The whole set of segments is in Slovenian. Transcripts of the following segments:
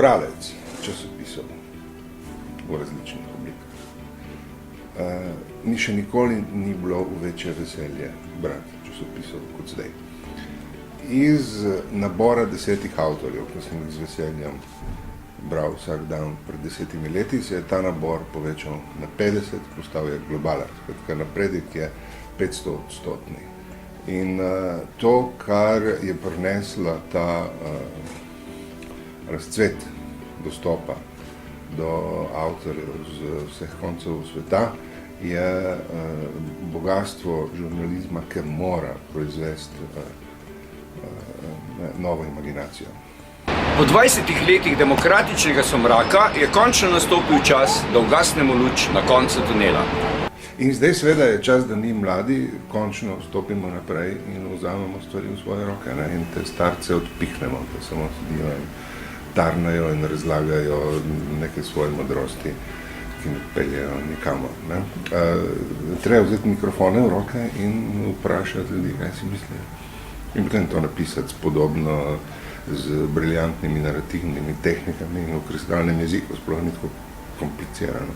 bralec časopisov v različnih oblikah. Mi še nikoli ni bilo večje veselje brati časopisov kot zdaj. Iz nabora 10 avtorjev, ki sem jih z veseljem bral vsak dan pred 10 leti, se je ta nabor povečal na 50, postal je globalen. Skratka, napredek je 500-odstotni. In to, kar je prinesla ta razcvet dostopa do avtorjev z vseh koncev sveta, je bogatstvo žurnalizma, ki mora proizvesti novo imaginacijo. Po 20 letih demokratičnega somraka je končno nastopil čas, da ugasnemo luč na koncu tunela. In zdaj seveda je čas, da mi mladi končno stopimo naprej in vzamemo stvari v svoje roke, ne? In te starce odpihnemo, da samo sedijo in tarnajo in razlagajo neke svoje modrosti, ki ne peljejo nikamor. Ne? Treba vzeti mikrofone v roke in vprašati ljudi, kaj si mislijo. In potem to napisati spodobno z briljantnimi narativnimi tehnikami in v kristalnem jeziku, sploh ni tako komplicirano.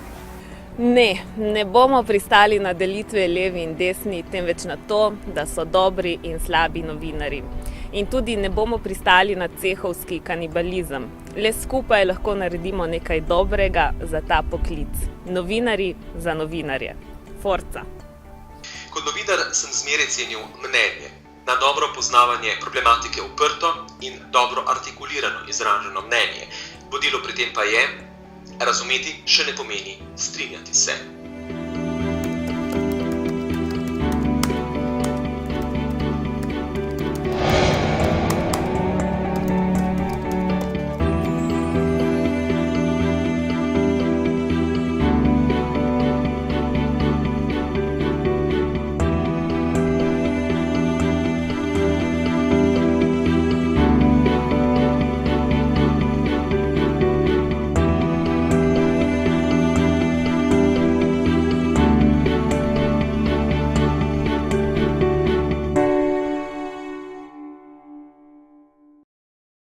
Ne bomo pristali na delitve levi in desni, temveč na to, da so dobri in slabi novinarji. In tudi ne bomo pristali na cehovski kanibalizem. Le skupaj lahko naredimo nekaj dobrega za ta poklic. Novinarji za novinarje. Forca! Kot novinar sem zmeraj cenil mnenje, na dobro poznavanje problematike uprto in dobro artikulirano izraženo mnenje. Vodilo pri tem pa je: razumeti še ne pomeni strinjati se.